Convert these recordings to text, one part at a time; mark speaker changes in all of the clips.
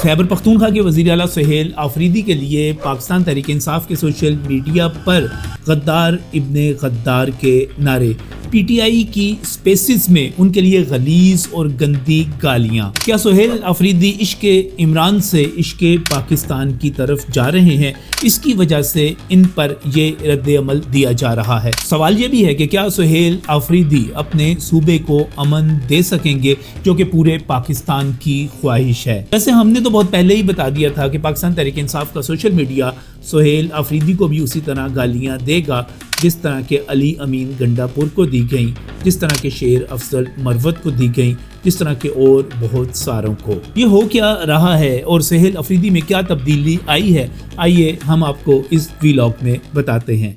Speaker 1: خیبر پختونخوا کے وزیر اعلیٰ سہیل آفریدی کے لیے پاکستان تحریک انصاف کے سوشل میڈیا پر غدار ابن غدار کے نعرے، پی ٹی آئی کی سپیسز میں ان کے لیے غلیظ اور گندی گالیاں۔ کیا سہیل آفریدی عشق عمران سے عشق پاکستان کی طرف جا رہے ہیں؟ اس کی وجہ سے ان پر یہ رد عمل دیا جا رہا ہے۔ سوال یہ بھی ہے کہ کیا سہیل آفریدی اپنے صوبے کو امن دے سکیں گے، جو کہ پورے پاکستان کی خواہش ہے؟ ویسے ہم نے تو بہت پہلے ہی بتا دیا تھا کہ پاکستان تحریک انصاف کا سوشل میڈیا سہیل آفریدی کو بھی اسی طرح گالیاں دے گا جس طرح کے علی امین گنڈا پور کو دی گئیں، جس طرح کے شیر افضل مروت کو دی گئیں، جس طرح کے اور بہت ساروں کو۔ یہ ہو کیا رہا ہے اور سہیل آفریدی میں کیا تبدیلی آئی ہے، آئیے ہم آپ کو اس ویلاگ میں بتاتے ہیں۔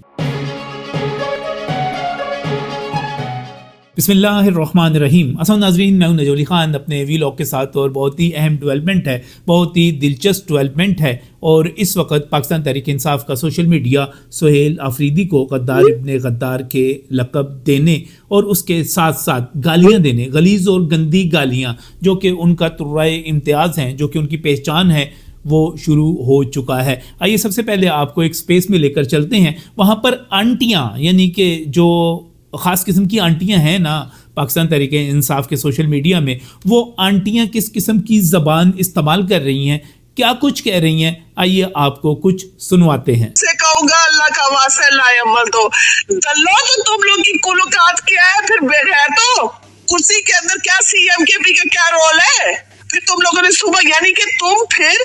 Speaker 1: بسم اللہ الرحمن الرحیم۔ السلام ناظرین، میں ہوں نجو علی خان اپنے ویلاگ کے ساتھ، اور بہت ہی اہم ڈیولپمنٹ ہے، بہت ہی دلچسپ ڈیولپمنٹ ہے، اور اس وقت پاکستان تحریک انصاف کا سوشل میڈیا سہیل آفریدی کو غدار ابن غدار کے لقب دینے اور اس کے ساتھ ساتھ گالیاں دینے، غلیظ اور گندی گالیاں جو کہ ان کا ترائے امتیاز ہیں، جو کہ ان کی پہچان ہے، وہ شروع ہو چکا ہے۔ آئیے سب سے پہلے آپ کو ایک سپیس میں لے کر چلتے ہیں۔ وہاں پر آنٹیاں، یعنی کہ جو خاص قسم کی آنٹیاں ہیں نا پاکستان تحریک انصاف کے سوشل میڈیا میں، وہ آنٹیاں کس قسم کی زبان استعمال کر رہی ہیں، کیا کچھ کہہ رہی ہیں، آئیے آپ کو کچھ سنواتے ہیں۔
Speaker 2: سے کہوں گا اللہ کا واسطہ لا عمل تو دلو تو تم لوگ کی کلوکات کیا ہے، پھر بغیر تو کرسی کے اندر کیا سی ایم کے پی کا کیا رول ہے؟ پھر تم لوگوں نے صبح، یعنی کہ تم پھر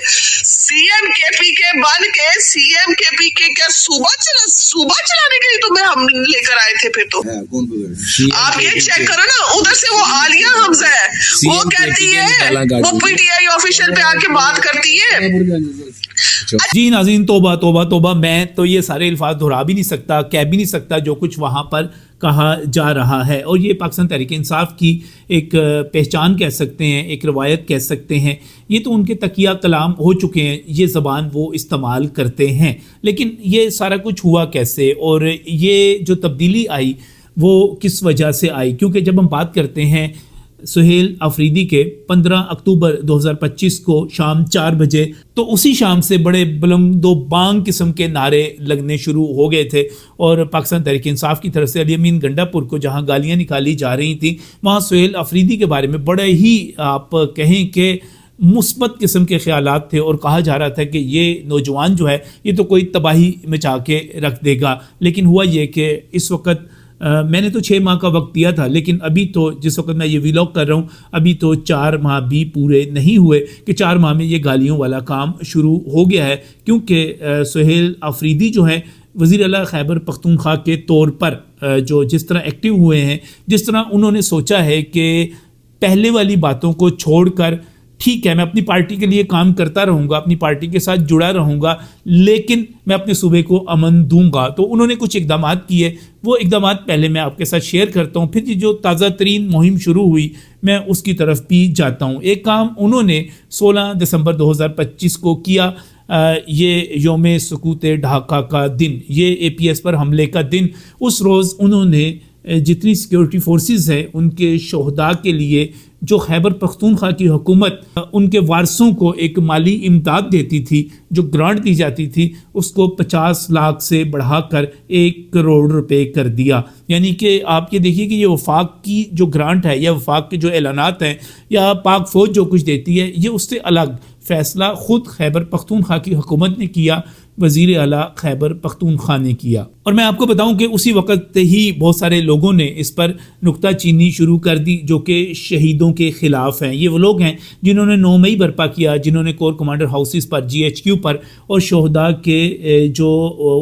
Speaker 2: سی ایم کے پی کے بن کے سی ایم کے پی کے کیا صوبہ چلانے کے لیے تمہیں ہم لے کر آئے تھے؟ پھر تو آپ یہ چیک کرو نا، ادھر سے وہ عالیہ حمزہ ہے، وہ کہتی ہے، وہ پی ٹی آئی آفیشل پہ آ کے بات کرتی ہے۔
Speaker 1: جی ناظرین، توبہ توبہ توبہ، میں تو یہ سارے الفاظ دہرا بھی نہیں سکتا، کہہ بھی نہیں سکتا جو کچھ وہاں پر کہا جا رہا ہے، اور یہ پاکستان تحریک انصاف کی ایک پہچان کہہ سکتے ہیں، ایک روایت کہہ سکتے ہیں۔ یہ تو ان کے تکیہ کلام ہو چکے ہیں، یہ زبان وہ استعمال کرتے ہیں۔ لیکن یہ سارا کچھ ہوا کیسے، اور یہ جو تبدیلی آئی وہ کس وجہ سے آئی؟ کیونکہ جب ہم بات کرتے ہیں سہیل آفریدی کے 15 اکتوبر 2025 کو شام 4 بجے، تو اسی شام سے بڑے بلند و بانگ قسم کے نعرے لگنے شروع ہو گئے تھے، اور پاکستان تحریک انصاف کی طرف سے علی امین گنڈا پور کو جہاں گالیاں نکالی جا رہی تھیں، وہاں سہیل آفریدی کے بارے میں بڑے ہی آپ کہیں کہ مثبت قسم کے خیالات تھے، اور کہا جا رہا تھا کہ یہ نوجوان جو ہے یہ تو کوئی تباہی مچا کے رکھ دے گا۔ لیکن ہوا یہ کہ اس وقت میں نے تو 6 ماہ کا وقت دیا تھا، لیکن ابھی تو جس وقت میں یہ ویلاگ کر رہا ہوں ابھی تو 4 ماہ بھی پورے نہیں ہوئے کہ 4 ماہ میں یہ گالیوں والا کام شروع ہو گیا ہے۔ کیونکہ سہیل آفریدی جو ہیں وزیر اعلیٰ خیبر پختونخوا کے طور پر جو جس طرح ایکٹیو ہوئے ہیں، جس طرح انہوں نے سوچا ہے کہ پہلے والی باتوں کو چھوڑ کر ٹھیک ہے میں اپنی پارٹی کے لیے کام کرتا رہوں گا، اپنی پارٹی کے ساتھ جڑا رہوں گا، لیکن میں اپنے صوبے کو امن دوں گا، تو انہوں نے کچھ اقدامات کیے۔ وہ اقدامات پہلے میں آپ کے ساتھ شیئر کرتا ہوں، پھر یہ جو تازہ ترین مہم شروع ہوئی میں اس کی طرف بھی جاتا ہوں۔ ایک کام انہوں نے 16 دسمبر 2025 کو کیا، یہ یوم سقوط ڈھاکہ کا دن، یہ اے پی ایس پر حملے کا دن۔ اس روز انہوں نے جتنی سیکیورٹی فورسز ہیں ان کے شہداء کے لیے جو خیبر پختونخوا کی حکومت ان کے وارثوں کو ایک مالی امداد دیتی تھی، جو گرانٹ دی جاتی تھی، اس کو 50 لاکھ سے بڑھا کر 1 کروڑ روپے کر دیا۔ یعنی کہ آپ یہ دیکھیے کہ یہ وفاق کی جو گرانٹ ہے یا وفاق کے جو اعلانات ہیں یا پاک فوج جو کچھ دیتی ہے، یہ اس سے الگ فیصلہ خود خیبر پختونخوا کی حکومت نے کیا، وزیر اعلیٰ خیبر پختونخوا نے کیا۔ اور میں آپ کو بتاؤں کہ اسی وقت ہی بہت سارے لوگوں نے اس پر نکتہ چینی شروع کر دی جو کہ شہیدوں کے خلاف ہیں۔ یہ وہ لوگ ہیں جنہوں نے 9 مئی برپا کیا، جنہوں نے کور کمانڈر ہاؤسز پر، جی ایچ کیو پر، اور شہداء کے جو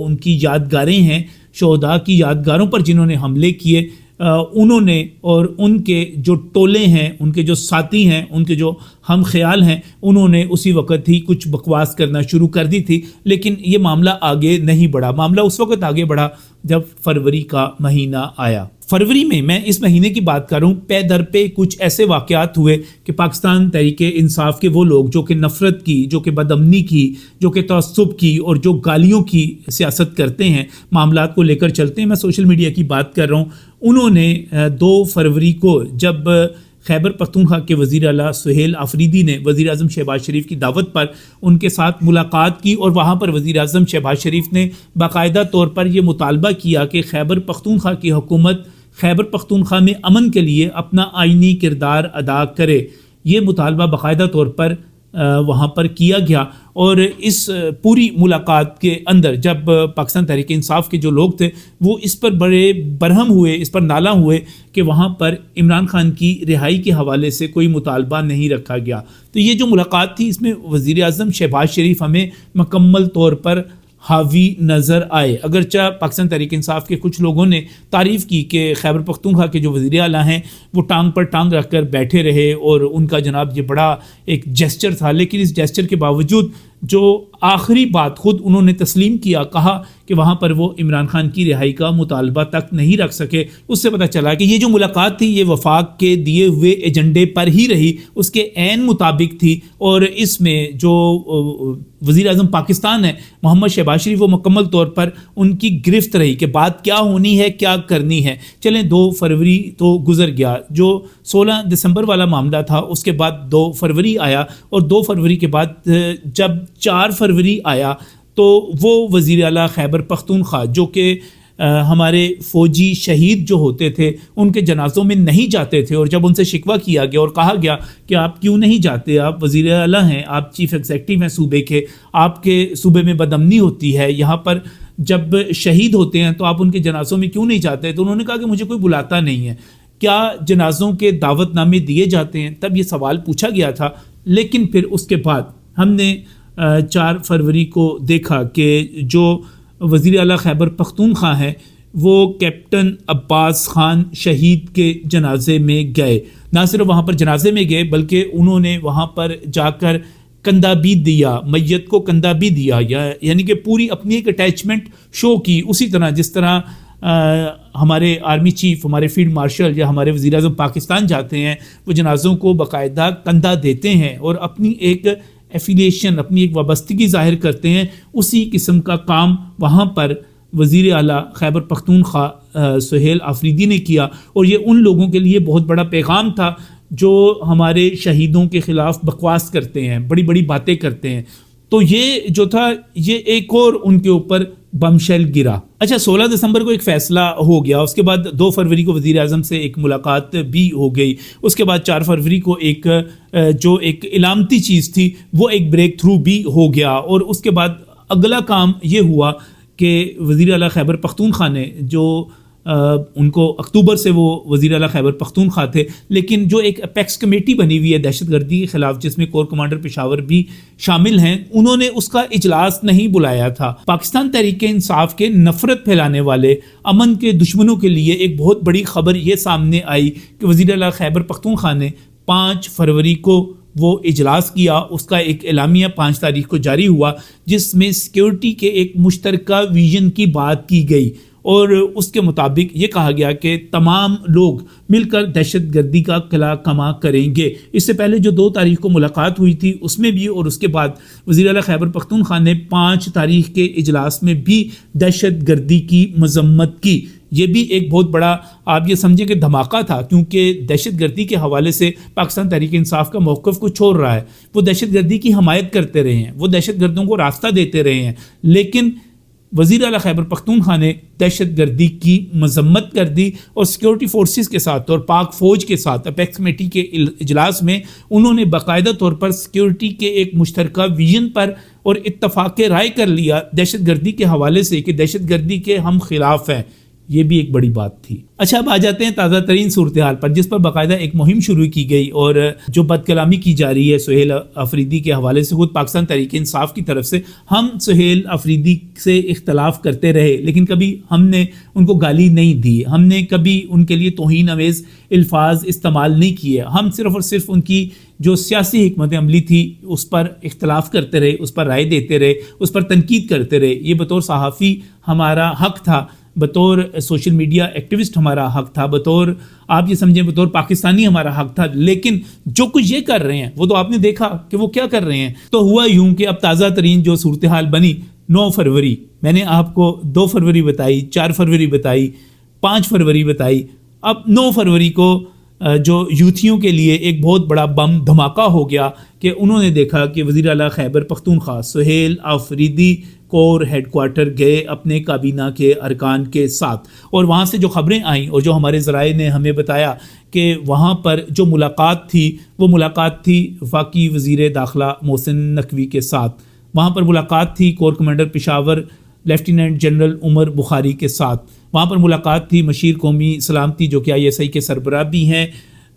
Speaker 1: ان کی یادگاریں ہیں، شہداء کی یادگاروں پر جنہوں نے حملے کیے، انہوں نے اور ان کے جو ٹولے ہیں، ان کے جو ساتھی ہیں، ان کے جو ہم خیال ہیں، انہوں نے اسی وقت ہی کچھ بکواس کرنا شروع کر دی تھی۔ لیکن یہ معاملہ آگے نہیں بڑھا، معاملہ اس وقت آگے بڑھا جب فروری کا مہینہ آیا۔ فروری میں اس مہینے کی بات کروں، پے در پہ کچھ ایسے واقعات ہوئے کہ پاکستان تحریک انصاف کے وہ لوگ جو کہ نفرت کی، جو کہ بدامنی کی، جو کہ تعصب کی اور جو گالیوں کی سیاست کرتے ہیں، معاملات کو لے کر چلتے ہیں، میں سوشل میڈیا کی بات کر رہا ہوں، انہوں نے 2 فروری کو جب خیبر پختونخوا کے وزیر اعلیٰ سہیل آفریدی نے وزیر اعظم شہباز شریف کی دعوت پر ان کے ساتھ ملاقات کی، اور وہاں پر وزیر اعظم شہباز شریف نے باقاعدہ طور پر یہ مطالبہ کیا کہ خیبر پختونخوا کی حکومت خیبر پختونخوا میں امن کے لیے اپنا آئینی کردار ادا کرے۔ یہ مطالبہ باقاعدہ طور پر وہاں پر کیا گیا، اور اس پوری ملاقات کے اندر جب پاکستان تحریک انصاف کے جو لوگ تھے وہ اس پر بڑے برہم ہوئے، اس پر نالاں ہوئے کہ وہاں پر عمران خان کی رہائی کے حوالے سے کوئی مطالبہ نہیں رکھا گیا۔ تو یہ جو ملاقات تھی اس میں وزیر اعظم شہباز شریف ہمیں مکمل طور پر حاوی نظر آئے، اگرچہ پاکستان تحریک انصاف کے کچھ لوگوں نے تعریف کی کہ خیبر پختونخوا کے جو وزیر اعلیٰ ہیں وہ ٹانگ پر ٹانگ رکھ کر بیٹھے رہے، اور ان کا جناب یہ بڑا ایک جیسچر تھا، لیکن اس جیسچر کے باوجود جو آخری بات خود انہوں نے تسلیم کیا، کہا کہ وہاں پر وہ عمران خان کی رہائی کا مطالبہ تک نہیں رکھ سکے۔ اس سے پتہ چلا کہ یہ جو ملاقات تھی یہ وفاق کے دیے ہوئے ایجنڈے پر ہی رہی، اس کے عین مطابق تھی، اور اس میں جو وزیر اعظم پاکستان ہے محمد شہباز شریف وہ مکمل طور پر ان کی گرفت رہی کہ بات کیا ہونی ہے، کیا کرنی ہے۔ چلیں 2 فروری تو گزر گیا، جو 16 دسمبر والا معاملہ تھا اس کے بعد 2 فروری آیا، اور 2 فروری کے بعد جب 4 فروری آیا تو وہ وزیر اعلیٰ خیبر پختونخوا جو کہ ہمارے فوجی شہید جو ہوتے تھے ان کے جنازوں میں نہیں جاتے تھے، اور جب ان سے شکوہ کیا گیا اور کہا گیا کہ آپ کیوں نہیں جاتے، آپ وزیر اعلیٰ ہیں، آپ چیف ایگزیکٹو ہیں صوبے کے، آپ کے صوبے میں بدامنی ہوتی ہے، یہاں پر جب شہید ہوتے ہیں تو آپ ان کے جنازوں میں کیوں نہیں جاتے، تو انہوں نے کہا کہ مجھے کوئی بلاتا نہیں ہے، کیا جنازوں کے دعوت نامے دیے جاتے ہیں؟ تب یہ سوال پوچھا گیا تھا، لیکن پھر اس کے بعد ہم نے 4 فروری کو دیکھا کہ جو وزیر اعلیٰ خیبر پختونخوا ہیں وہ کیپٹن عباس خان شہید کے جنازے میں گئے، نہ صرف وہاں پر جنازے میں گئے بلکہ انہوں نے وہاں پر جا کر کندھا بھی دیا، میت کو کندھا بھی دیا، یعنی کہ پوری اپنی ایک اٹیچمنٹ شو کی، اسی طرح جس طرح ہمارے آرمی چیف، ہمارے فیلڈ مارشل یا ہمارے وزیر اعظم پاکستان جاتے ہیں وہ جنازوں کو باقاعدہ کندھا دیتے ہیں اور اپنی ایک ایفیلیشن، اپنی ایک وابستگی ظاہر کرتے ہیں، اسی قسم کا کام وہاں پر وزیر اعلیٰ خیبر پختونخوا سہیل آفریدی نے کیا، اور یہ ان لوگوں کے لیے بہت بڑا پیغام تھا جو ہمارے شہیدوں کے خلاف بکواس کرتے ہیں، بڑی بڑی باتیں کرتے ہیں۔ تو یہ جو تھا یہ ایک اور ان کے اوپر بم شیل گرا۔ اچھا 16 دسمبر کو ایک فیصلہ ہو گیا، اس کے بعد 2 فروری کو وزیر اعظم سے ایک ملاقات بھی ہو گئی، اس کے بعد 4 فروری کو ایک جو ایک علامتی چیز تھی وہ ایک بریک تھرو بھی ہو گیا، اور اس کے بعد اگلا کام یہ ہوا کہ وزیر اعلیٰ خیبر پختونخوا نے جو ان کو اکتوبر سے وہ وزیر اعلیٰ خیبر پختونخوا تھے، لیکن جو ایک اپیکس کمیٹی بنی ہوئی ہے دہشت گردی کے خلاف جس میں کور کمانڈر پشاور بھی شامل ہیں، انہوں نے اس کا اجلاس نہیں بلایا تھا۔ پاکستان تحریک انصاف کے نفرت پھیلانے والے امن کے دشمنوں کے لیے ایک بہت بڑی خبر یہ سامنے آئی کہ وزیر اعلیٰ خیبر پختونخوا نے 5 فروری کو وہ اجلاس کیا، اس کا ایک اعلامیہ 5 تاریخ کو جاری ہوا جس میں سیکیورٹی کے ایک مشترکہ ویژن کی بات کی گئی، اور اس کے مطابق یہ کہا گیا کہ تمام لوگ مل کر دہشت گردی کا قلعہ کما کریں گے۔ اس سے پہلے جو 2 تاریخ کو ملاقات ہوئی تھی اس میں بھی، اور اس کے بعد وزیر اعلیٰ خیبر پختونخوا نے 5 تاریخ کے اجلاس میں بھی دہشت گردی کی مذمت کی۔ یہ بھی ایک بہت بڑا آپ یہ سمجھیں کہ دھماکہ تھا، کیونکہ دہشت گردی کے حوالے سے پاکستان تحریک انصاف کا موقف کچھ اور رہا ہے، وہ دہشت گردی کی حمایت کرتے رہے ہیں، وہ دہشت گردوں کو راستہ دیتے رہے ہیں، لیکن وزیر اعلیٰ خیبر پختونخوا نے دہشت گردی کی مذمت کر دی، اور سیکیورٹی فورسز کے ساتھ اور پاک فوج کے ساتھ اپیکس کمیٹی کے اجلاس میں انہوں نے باقاعدہ طور پر سیکیورٹی کے ایک مشترکہ ویژن پر اور اتفاق رائے کر لیا دہشت گردی کے حوالے سے کہ دہشت گردی کے ہم خلاف ہیں۔ یہ بھی ایک بڑی بات تھی۔ اچھا اب آ جاتے ہیں تازہ ترین صورتحال پر جس پر باقاعدہ ایک مہم شروع کی گئی، اور جو بد کلامی کی جا رہی ہے سہیل آفریدی کے حوالے سے خود پاکستان تحریک انصاف کی طرف سے۔ ہم سہیل آفریدی سے اختلاف کرتے رہے لیکن کبھی ہم نے ان کو گالی نہیں دی، ہم نے کبھی ان کے لیے توہین آمیز الفاظ استعمال نہیں کیے، ہم صرف اور صرف ان کی جو سیاسی حکمت عملی تھی اس پر اختلاف کرتے رہے، اس پر رائے دیتے رہے، اس پر تنقید کرتے رہے۔ یہ بطور صحافی ہمارا حق تھا، بطور سوشل میڈیا ایکٹیوسٹ ہمارا حق تھا، بطور آپ یہ سمجھیں بطور پاکستانی ہمارا حق تھا، لیکن جو کچھ یہ کر رہے ہیں وہ تو آپ نے دیکھا کہ وہ کیا کر رہے ہیں۔ تو ہوا یوں کہ اب تازہ ترین جو صورتحال بنی 9 فروری، میں نے آپ کو 2 فروری بتائی، 4 فروری بتائی، 5 فروری بتائی، اب 9 فروری کو جو یوتھیوں کے لیے ایک بہت بڑا بم دھماکہ ہو گیا کہ انہوں نے دیکھا کہ وزیر اعلیٰ خیبر پختونخوا سہیل آفریدی کور ہیڈ کوارٹر گئے اپنے کابینہ کے ارکان کے ساتھ، اور وہاں سے جو خبریں آئیں اور جو ہمارے ذرائع نے ہمیں بتایا کہ وہاں پر جو ملاقات تھی وہ ملاقات تھی وفاقی وزیر داخلہ محسن نقوی کے ساتھ، وہاں پر ملاقات تھی corps commander Peshawar lieutenant general Umar Bukhari کے ساتھ، وہاں پر ملاقات تھی مشیر قومی سلامتی جو کہ ISI کے سربراہ بھی ہیں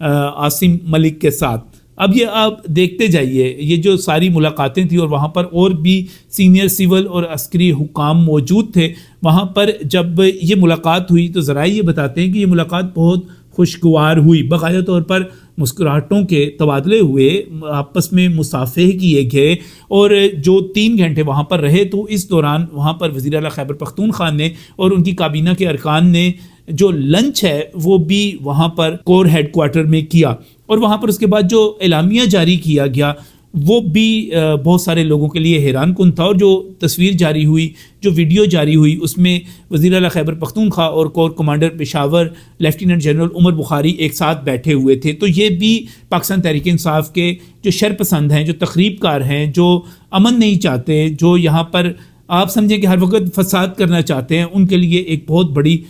Speaker 1: عاصم ملک کے ساتھ۔ اب یہ آپ دیکھتے جائیے یہ جو ساری ملاقاتیں تھیں، اور وہاں پر اور بھی سینئر سول اور عسکری حکام موجود تھے۔ وہاں پر جب یہ ملاقات ہوئی تو ذرائع یہ بتاتے ہیں کہ یہ ملاقات بہت خوشگوار ہوئی، باقاعدہ طور پر مسکراہٹوں کے تبادلے ہوئے، آپس میں مصافحے کیے گئے، اور جو 3 گھنٹے وہاں پر رہے تو اس دوران وہاں پر وزیر اعلیٰ خیبر پختونخوا نے اور ان کی کابینہ کے ارکان نے جو لنچ ہے وہ بھی وہاں پر کور ہیڈ کوارٹر میں کیا، اور وہاں پر اس کے بعد جو اعلامیہ جاری کیا گیا وہ بھی بہت سارے لوگوں کے لیے حیران کن تھا، اور جو تصویر جاری ہوئی، جو ویڈیو جاری ہوئی، اس میں وزیر اعلیٰ خیبر پختونخوا اور corps commander Peshawar lieutenant general Umar Bukhari ایک ساتھ بیٹھے ہوئے تھے۔ تو یہ بھی پاکستان تحریک انصاف کے جو شرپسند ہیں، جو تخریب کار ہیں، جو امن نہیں چاہتے، جو یہاں پر آپ سمجھیں کہ ہر وقت فساد کرنا چاہتے ہیں، ان کے لیے ایک بہت بڑی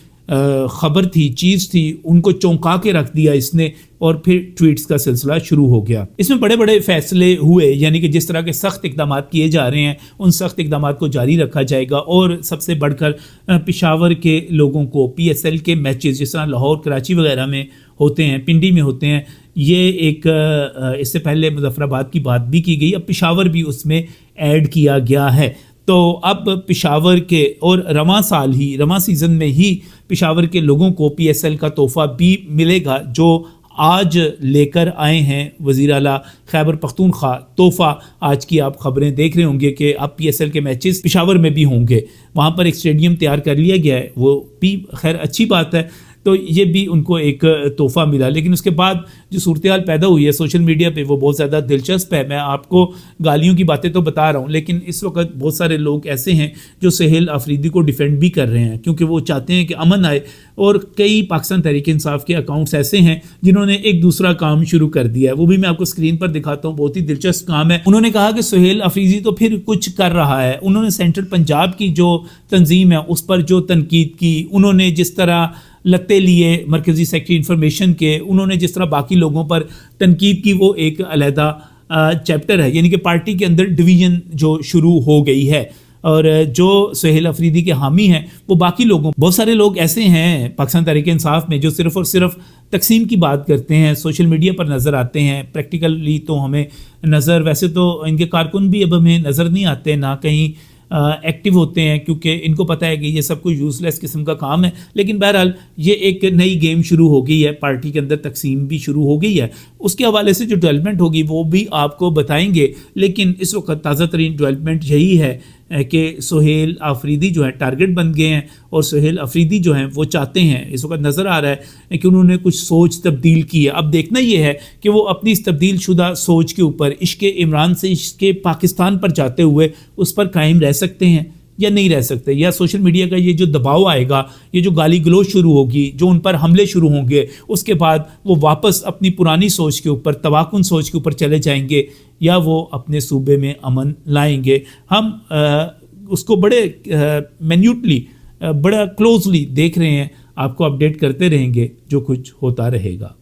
Speaker 1: خبر تھی، چیز تھی، ان کو چونکا کے رکھ دیا اس نے، اور پھر ٹویٹس کا سلسلہ شروع ہو گیا۔ اس میں بڑے بڑے فیصلے ہوئے، یعنی کہ جس طرح کے سخت اقدامات کیے جا رہے ہیں ان سخت اقدامات کو جاری رکھا جائے گا، اور سب سے بڑھ کر پشاور کے لوگوں کو PSL کے میچز جس طرح لاہور کراچی وغیرہ میں ہوتے ہیں، پنڈی میں ہوتے ہیں، یہ ایک اس سے پہلے مظفر آباد کی بات بھی کی گئی، اب پشاور بھی اس میں ایڈ کیا گیا ہے۔ تو اب پشاور کے اور رواں سیزن میں ہی پشاور کے لوگوں کو PSL کا تحفہ بھی ملے گا، جو آج لے کر آئے ہیں وزیر اعلیٰ خیبر پختونخوا تحفہ۔ آج کی آپ خبریں دیکھ رہے ہوں گے کہ اب PSL کے میچز پشاور میں بھی ہوں گے، وہاں پر ایک اسٹیڈیم تیار کر لیا گیا ہے، وہ بھی خیر اچھی بات ہے۔ تو یہ بھی ان کو ایک تحفہ ملا، لیکن اس کے بعد جو صورتحال پیدا ہوئی ہے سوشل میڈیا پہ وہ بہت زیادہ دلچسپ ہے۔ میں آپ کو گالیوں کی باتیں تو بتا رہا ہوں، لیکن اس وقت بہت سارے لوگ ایسے ہیں جو سہیل آفریدی کو ڈیفینڈ بھی کر رہے ہیں، کیونکہ وہ چاہتے ہیں کہ امن آئے، اور کئی پاکستان تحریک انصاف کے اکاؤنٹس ایسے ہیں جنہوں نے ایک دوسرا کام شروع کر دیا ہے، وہ بھی میں آپ کو اسکرین پر دکھاتا ہوں، بہت ہی دلچسپ کام ہے۔ انہوں نے کہا کہ سہیل آفریدی تو پھر کچھ کر رہا ہے، انہوں نے سینٹرل پنجاب کی جو تنظیم ہے اس پر جو تنقید کی، انہوں نے جس طرح لتے لیے مرکزی سیکرٹری انفارمیشن کے، انہوں نے جس طرح باقی لوگوں پر تنقید کی، وہ ایک علیحدہ چیپٹر ہے، یعنی کہ پارٹی کے اندر ڈویژن جو شروع ہو گئی ہے، اور جو سہیل آفریدی کے حامی ہیں وہ باقی لوگوں، بہت سارے لوگ ایسے ہیں پاکستان تحریک انصاف میں جو صرف اور صرف تقسیم کی بات کرتے ہیں، سوشل میڈیا پر نظر آتے ہیں، پریکٹیکلی تو ہمیں نظر، ویسے تو ان کے کارکن بھی اب ہمیں نظر نہیں آتے، نہ کہیں ایکٹیو ہوتے ہیں، کیونکہ ان کو پتہ ہے کہ یہ سب کچھ یوز لیس قسم کا کام ہے۔ لیکن بہرحال یہ ایک نئی گیم شروع ہو گئی ہے، پارٹی کے اندر تقسیم بھی شروع ہو گئی ہے، اس کے حوالے سے جو ڈیولپمنٹ ہوگی وہ بھی آپ کو بتائیں گے۔ لیکن اس وقت تازہ ترین ڈیولپمنٹ یہی ہے کہ سہیل آفریدی جو ہے ٹارگٹ بن گئے ہیں، اور سہیل آفریدی جو ہیں وہ چاہتے ہیں، اس وقت نظر آ رہا ہے کہ انہوں نے کچھ سوچ تبدیل کی ہے۔ اب دیکھنا یہ ہے کہ وہ اپنی اس تبدیل شدہ سوچ کے اوپر عشق عمران سے عشق پاکستان پر جاتے ہوئے اس پر قائم رہ سکتے ہیں یا نہیں رہ سکتے، یا سوشل میڈیا کا یہ جو دباؤ آئے گا، یہ جو گالی گلوچ شروع ہوگی، جو ان پر حملے شروع ہوں گے، اس کے بعد وہ واپس اپنی پرانی سوچ کے اوپر، تواکن سوچ کے اوپر چلے جائیں گے، یا وہ اپنے صوبے میں امن لائیں گے۔ ہم اس کو بڑے مینیوٹلی، بڑا کلوزلی دیکھ رہے ہیں، آپ کو اپڈیٹ کرتے رہیں گے جو کچھ ہوتا رہے گا۔